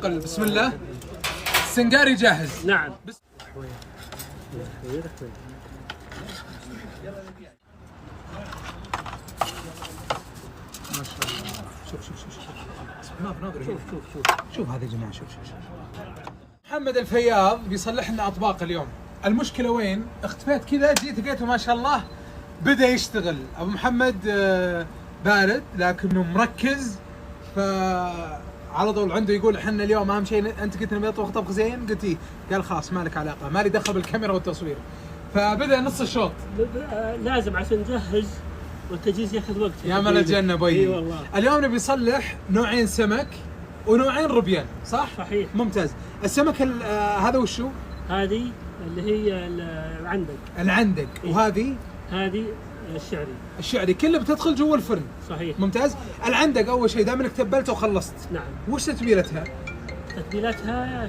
تستحق بسم الله. السنقاري جاهز. نعم. ما شاء الله. شوف هذا يا جماعه. شوف محمد الفياض بيصلح لنا اطباق اليوم. المشكله وين؟ اختفيت كذا، جيت لقيته ما شاء الله بدا يشتغل. ابو محمد بارد لكنه مركز، فعلى طول عنده يقول احنا اليوم اهم شيء انت قلت نبي نطبخ طبخ زين، قلت إيه؟ قال خلاص ما لك علاقه، ما لي دخل بالكاميرا والتصوير. فبدا نص الشوط. لازم عشان نجهز، والتجهيز ياخذ وقت يا مال الجنه بي. اي والله. اليوم نبي نصلح نوعين سمك ونوعين ربيان، صح؟ صحيح. ممتاز. السمك هذا وشو؟ هذه اللي هي العندق. إيه؟ وهذه الشعري كله بتدخل جوا الفرن. صحيح. ممتاز. العندق اول شيء دام انك تبلته وخلصت. نعم. وش تتبيلتها؟ تتبيلتها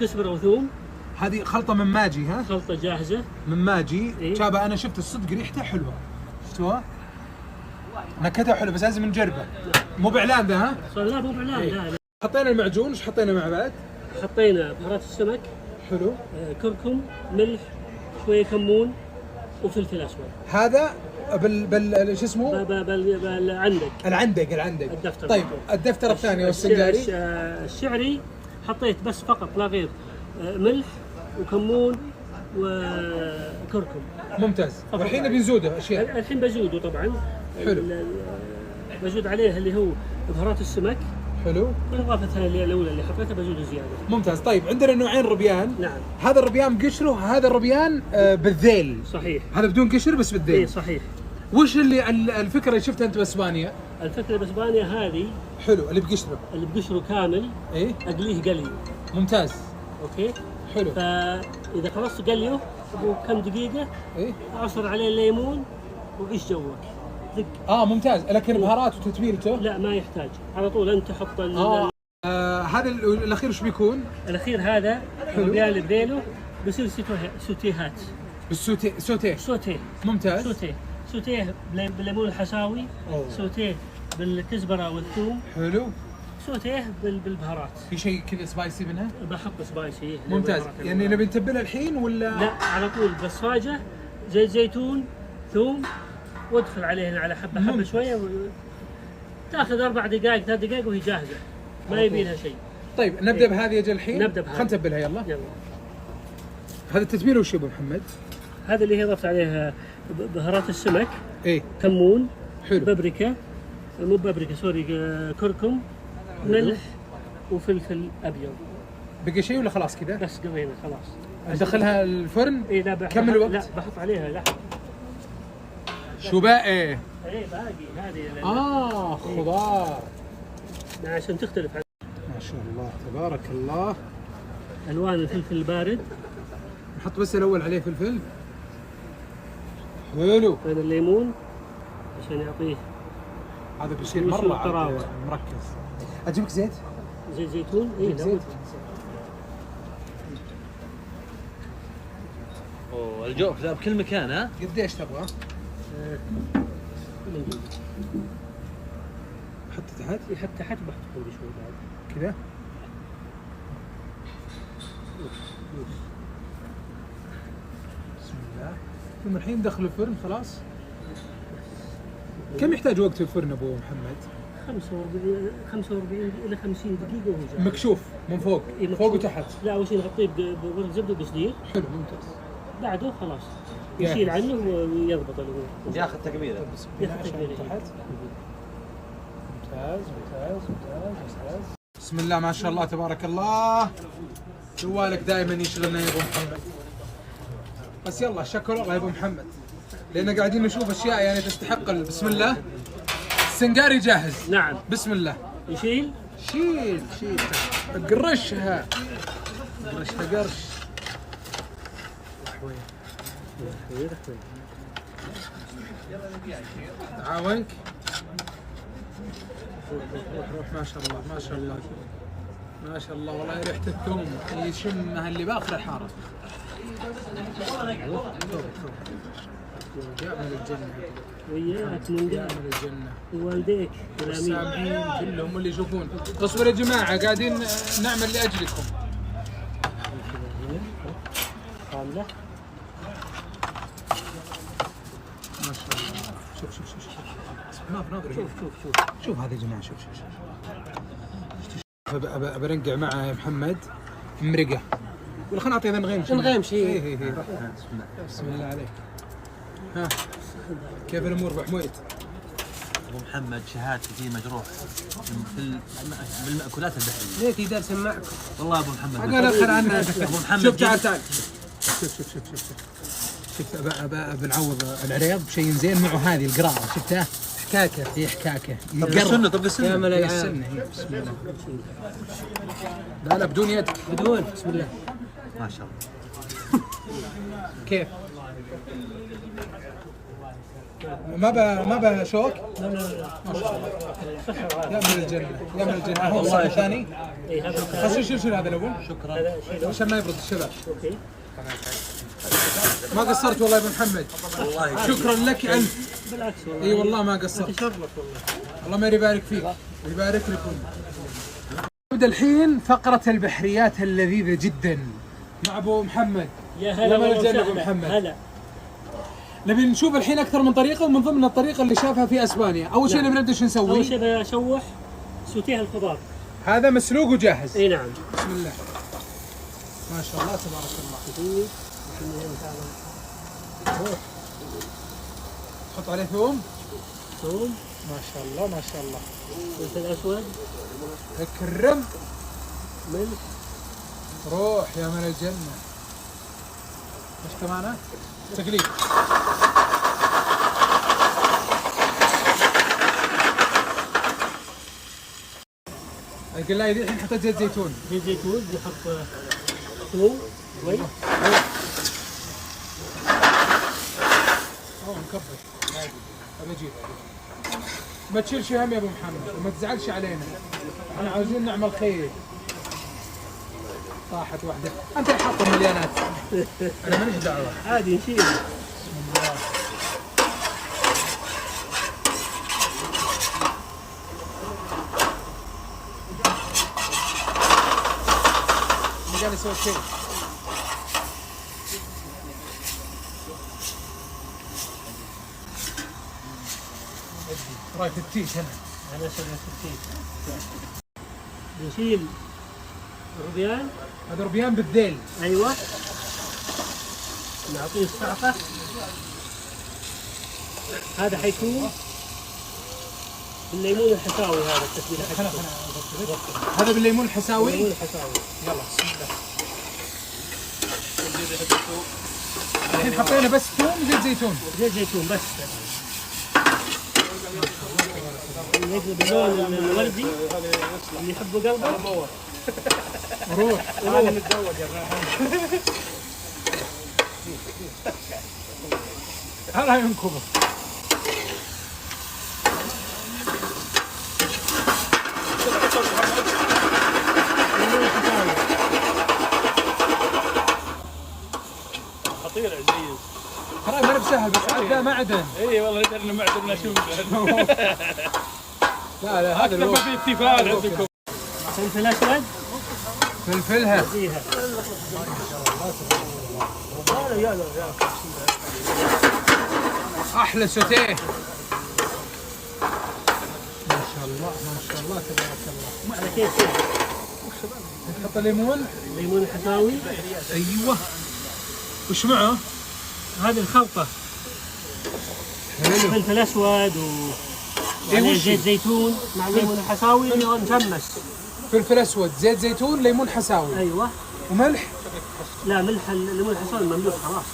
كزبره وثوم. هذه خلطه من ماجي. ها؟ خلطه جاهزه من ماجي. إيه؟ شابه انا شفت الصدق ريحته حلوه. شفتوها؟ نكهتها حلوه بس لازم نجربه. مو باعلان ذا. ها؟ لا مو باعلان. إيه؟ لا. حطينا المعجون. وش حطينا مع بعد؟ حطينا بهارات السمك. حلو. كركم، ملح، شويه كمون وفلفل اسود. هذا شو اسمه؟ العندق. الدفتر. طيب الدفتر الثاني والسنقاري؟ الشعري حطيت بس فقط لا غير ملح وكمون وكركم. ممتاز. والحين بنزوده اشياء. الحين بزوده طبعا. حلو. بزود عليه اللي هو بهارات السمك. حلو. بالاضافه الاولى اللي حطيتها بزوده زياده. ممتاز. طيب عندنا نوعين ربيان. نعم. هذا الربيان بقشره، هذا الربيان بالذيل. صحيح. هذا بدون قشر بس بالذيل. اي صحيح. وش اللي الفكره اللي شفتها انت باسبانيا؟ الفكره باسبانيا هذه حلو. اللي بقشره كامل. ايه. اقليه قلي. ممتاز. اوكي. حلو. فاذا خلصت قليه بكم دقيقه ايه اعصر عليه الليمون وعيش جوك. ممتاز. لكن بهارات وتتبيلته لا ما يحتاج، على طول انت تحط هذا الاخير وش بيكون؟ الاخير هذا الربيان اللي بذيله بيصير سوتيهات. سوتيه. ممتاز. سوتيه بالليمون الحساوي. سوتيه بالكزبره والثوم. حلو. سوتيه بالبهارات. في شيء كذا سبايسي منها؟ بحط سبايسي. ممتاز. يعني نبي نتبلها الحين ولا؟ لا على طول بصاجه، زيت زيتون، ثوم، وادخل عليه على حبه شويه تاخذ 4 دقائق 3 دقائق وهي جاهزه، ما يبي لها شيء. طيب نبدا بهذه اجل الحين. نبدا بهذه. خلينا نتبلها يلا. هذا التتبيل وش يا ابو محمد؟ هذا اللي هي ضفت عليها بهارات السمك. ايه. كمون. حلو. بابريكا، مو بابريكا سوري، كركم، ملح وفلفل ابيض. بقي شيء ولا خلاص كذا؟ بس قضينا خلاص. ندخلها الفرن؟ اي لا كم الوقت؟ لا بحط عليها لحم. شو باقي؟ ايه باقي هذه. خضار. عشان تختلف. ما شاء الله تبارك الله. الوان الفلفل البارد نحط بس الاول عليه فلفل. حلو. هذا الليمون عشان يعطيه. هذا بيصير مره مركز. اجيبك زيت زيتون. اي زيت. الجوف ذا بكل مكان. ها قديش تبغى؟ حط تحت. يحط تحت بحط عندي شوي بعد كذا. بسم الله. ثم الحين ندخل الفرن خلاص. كم يحتاج وقت الفرن ابو محمد؟ 45 الى 50 دقيقه وهو جاهز. مكشوف من فوق. فوق وتحت. لا اول شيء نغطيه بورق زبده وقصدير. حلو. ممتاز. بعده خلاص يشيل عنه ويضبط الامور. ياخذ تقبيله. ياخذ تقبيله تحت. ممتاز. بسم الله ما شاء الله تبارك الله. جوالك دائما يشغلنا يا ابو محمد. بس يلا شكر الله يا ابو محمد، لان قاعدين نشوف اشياء يعني تستحق بسم الله. السنقاري جاهز. نعم. بسم الله. يشيل. شيل قرشها قرش. تعاونك. ما شاء الله والله ريحة الثوم يشمها اللي باخر الحارة. يا أهل الجنة وياك من يا قال أهل الجنة ووالديك والامين. والسامعين كلهم اللي يشوفون. اصبروا يا جماعة قاعدين نعمل لأجلكم. كامله. ما شاء الله. شوف ناظر شوف هذا يا جماعة. شوف برنقع معه يا محمد مرقة. ولا خلنا نعطي نغيم شيء. ايه بسم الله عليك. ها كيف الامور ابو حميد؟ ابو محمد شهادتي فيه مجروح بالمأكولات البحرية. ليك يقدر سمعك. والله ابو محمد قال اخر عنه. ابو محمد شوف تعال شوف بنعوض العريض بشيء زين معه هذه القراءة شفتها؟ حكاكة هي حكاكة. طب السنة يا ملاي السنة هي بسم الله. لا بدون يد. بدون بسم الله. ما شاء الله. كيف؟ ما بها شوك؟ لا. يا من الجنة يا من الجنة. هو الصف الثاني؟ اي هذا خلاص شيل هذا الأول شكرا. هذا شيء. عشان ما يبرد الشباب. اوكي. ما قصرت والله يا ابو محمد. والله شكرا لك أنت. بالعكس والله. اي والله ما قصرت. تشرف والله. الله ما يبارك فيك يبارك لكم. نبدأ الحين فقرة البحريات اللذيذة جدا مع ابو محمد. يا يا هلا من الجنة والله ابو وسهلا. محمد. هلا. نبي نشوف الحين اكثر من طريقه ومن ضمن الطريقه اللي شافها في اسبانيا. اول شيء نعم. نبي نبدا شو اول نسوي؟ شيء بشوح سوتيه الخضار. هذا مسلوق وجاهز. اي نعم. بسم الله ما شاء الله تبارك الله. تحط عليه ثوم. ثوم. ما شاء الله ما شاء الله. فلفل اسود. تكرم. ملح. روح يا من الجنه. ايش كمان؟ تقليد. القلايه دي الحين حطيت زيت زيتون. زيت زيتون بنحط ثوم شوي. نكبر. ابى اجيب. ما تشيل شيء هم يا ابو محمد وما تزعلش علينا. احنا عاوزين نعمل خير. طاحت واحده. انت اللي حاط المليانات. انا ماليش دعوه. عادي نشيل. قاعد يسوي شيء. رايح التيش انا. انا اسوي التيك. نشيل الربيان. هذا ربيان بالذيل. ايوه. نعطيه الصعقه. هذا حيكون بالليمون الحساوي. هذا التتبيله حقته. هذا بالليمون الحساوي. الليمون الحساوي. يلا بسم الله. الحين حطينا بس ثوم زيت زيتون. زيت زيتون بس. يقلب باللون الوردي اللي يحبه قلبه. روح. هذا متزوج يا الراحل. هلا ينكبه. خطير عزيز. ترى ما بسهل بس عاد ذا معدن. اي والله ندري انه معدن نشوف. لا هذا ما في احتفال عندكم. فلفل اسود. فلفلها. فيها. احلى سوتيه. ما شاء الله ما شاء الله تبارك الله. على كيف تحط الليمون. الليمون الحساوي. ايوه. وش معه؟ هذه الخلطة. حلو. فلفل اسود و إيه وش؟ زيت زيتون مع الليمون الحساوي مجمس. فلفل اسود زيت زيتون ليمون حساوي. ايوه. وملح. لا ملح الليمون الحساوي مملوك خلاص.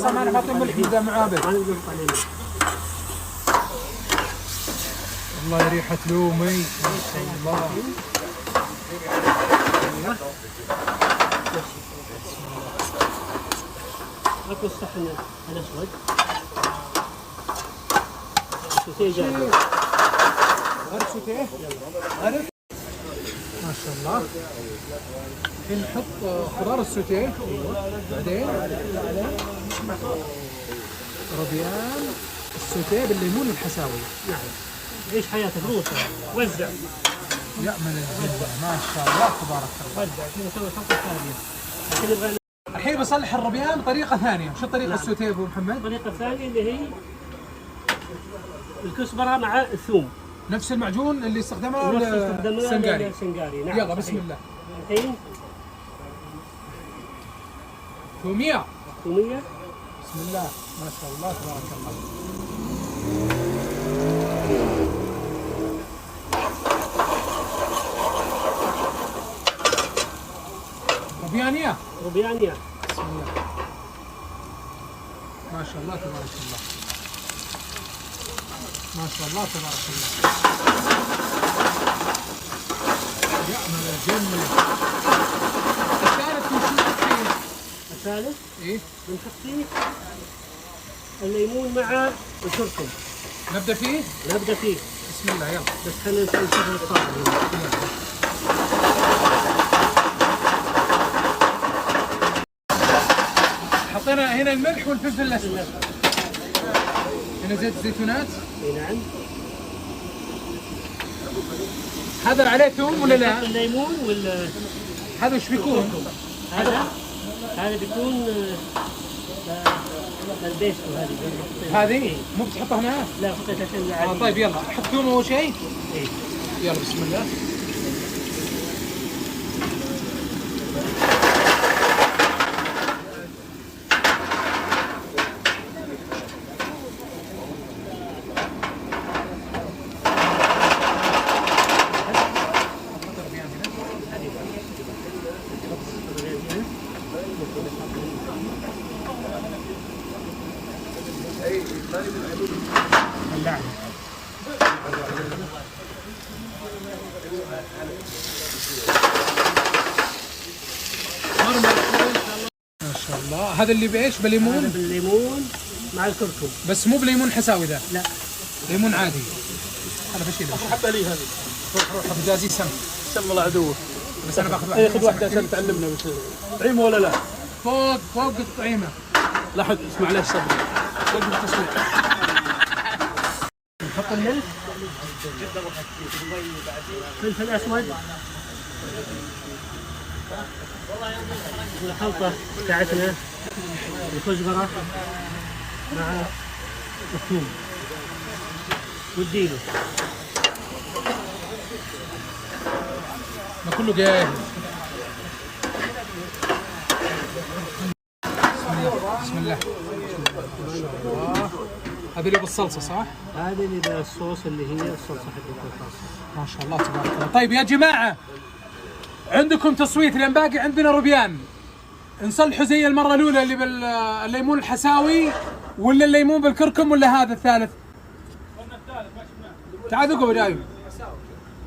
صح ما انا حاطين ملح ذا معابد. ما نقدر نحط عليه. والله ريحة لومي ما شاء الله. اكو الصحن الاسود. السوتيه جاهزة. غرف سوتيه. غرف. ما شاء الله. الحين نحط خضار السوتيه. بعدين ربيان السوتيه بالليمون الحساوي. نعم. عيش حياتك روح وزع. يأمل الجنة ما شاء الله تبارك الله. وزع كذا سوي خلطة ثانية. الحين نبغى الحين بصلح الربيان بطريقة ثانية، شو طريقة نعم. السوتيه ابو محمد؟ الطريقة الثانية اللي هي الكزبرة مع الثوم. نفس المعجون اللي استخدمه نفس استخدمناه السنغاري. السنغاري. نعم. يلا بسم الله. الحين ثومية. ثومية. بسم الله ما شاء الله تبارك الله. ربيانية. ربيانية. بسم الله ما شاء الله تبارك الله. ما شاء الله تبارك الله. يأمل الجنة. الثالث وش فيه؟ الثالث ايه بنحط فيه الليمون مع الكركم. نبدأ فيه؟ نبدأ فيه. بسم الله يلا. بس خلينا نشوف الطعم. حطينا هنا الملح والفلفل الاسود. هنا زيت الزيتونات. اي نعم. هذا عليه ثوم ولا لا؟ الليمون هذا وش بيكون؟ هذا بيكون البيستو هذه مو بتحطها هنا؟ لا حطيتها عشان العادي. طيب يلا حط ثوم اول شيء. إيه. يلا بسم الله. ما شاء الله. هذا اللي بايش؟ هذا بليمون؟ بالليمون مع الكركم. بس مو بليمون حساوي ذا. لا ليمون عادي. انا بشيله. حبه لي هذه روح بجازي سم. سم الله عدوه. بس انا باخذ واحده. خذ واحده عشان تعلمنا بس طعيمه ولا لا؟ فوق الطعيمه. لا حد اسمع ليش صبر. فوق التصوير. نحط الملح. فلفل اسود. الخلطة بتاعتنا الكزبرة مع الثوم والديلو. ما كله جاهز. بسم الله. ما شاء الله. هذا اللي بالصلصه صح؟ هذه اللي بالصوص اللي هي الصلصة حقت الخاصة. ما شاء الله تبارك الله. طيب يا جماعه عندكم تصويت لان باقي عندنا ربيان. نصلحوا زي المره الاولى اللي بالليمون الحساوي ولا الليمون بالكركم ولا هذا الثالث؟ تعال ذوقوا جايب.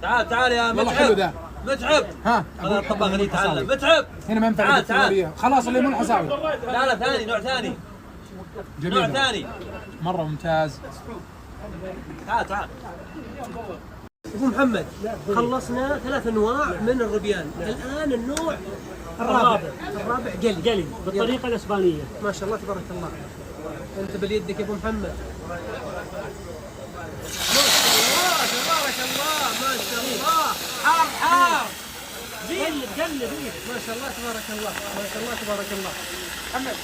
تعال يا والله حلو ذا. متعب. ها هذا الطباخ اللي يتعلم. الحساوي. متعب. هنا ما ينفع الدكتوريه. خلاص الليمون الحساوي. لا ثاني نوع ثاني. نوع جميل. ثاني. مره ممتاز. تعال. ابو محمد خلصنا 3 انواع من الربيان، الان النوع الرابع قلي بالطريقة الاسبانية. ما شاء الله تبارك الله. انت باليدك يا ابو محمد. ما شاء الله تبارك الله. ما شاء الله حار قلب ما شاء الله تبارك الله. ما شاء الله تبارك الله. محمد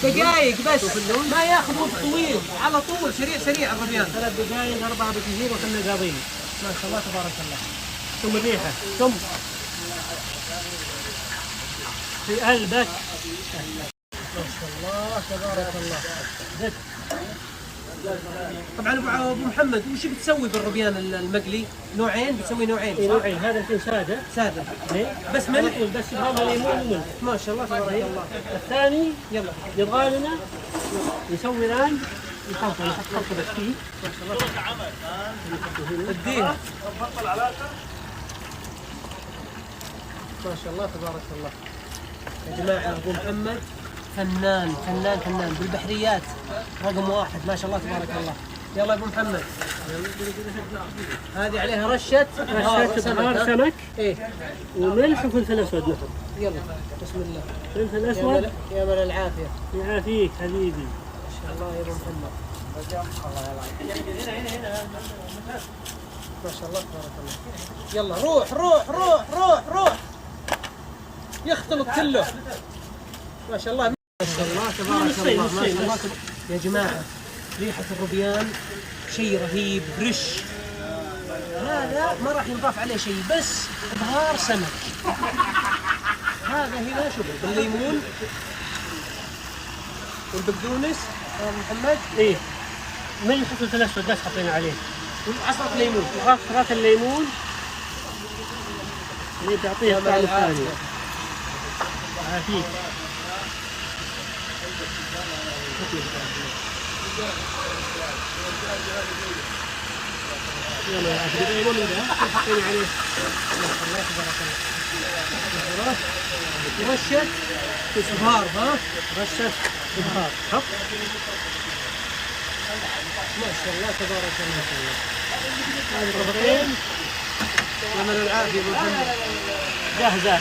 دقايق بس ما ياخذ وقت طويل، على طول سريع الربيان. 3 دقائق 4 بالكثير وخلنا قاضين. ما شاء الله تبارك الله. ثم الريحة ثم في قلبك. ما شاء الله تبارك الله. طبعا ابو محمد وش بتسوي بالربيان المقلي؟ نوعين بتسوي نوعين صح؟ نوعين. هذا الحين سادة ساده ليه؟ بس ملح بس هذا ليمون وملح. ما شاء الله تبارك الله. الثاني يلا يبغى لنا يسوي الان نحط خلطة بس فيه. اديها. ما شاء الله تبارك الله. يا جماعه ابو محمد فنان فنان فنان بالبحريات رقم واحد ما شاء الله تبارك الله. يلا يا ابو محمد. هذه عليها رشة بهار سمك ايه وملح وفلفل اسود نحط. يلا بسم الله. فلفل يا اسود. يا مل العافية. يعافيك حبيبي. ما شاء الله يا ابو محمد. ما شاء الله تبارك الله. يلا روح روح روح روح روح. يختلط كله. ما شاء الله ما شاء الله تبارك الله ما شاء الله يا جماعة ريحة الروبيان شيء رهيب فريش. هذا ما راح ينضاف عليه شيء بس بهار سمك. هذا هنا شوف بالليمون والبقدونس يا محمد. ايه ملح وفلفل اسود بس حطينا عليه. وعصرة ليمون. عصرة الليمون اللي تعطيها طعم ثاني. يعافيك. يلا يا عافيك الليمون ده حطينا عليه. الله تبارك الله. رشة بهار ها. رشة بهار حط. ما شاء الله تبارك الله. هذه الطبقين يا من العافية ابو محمد. جاهزة.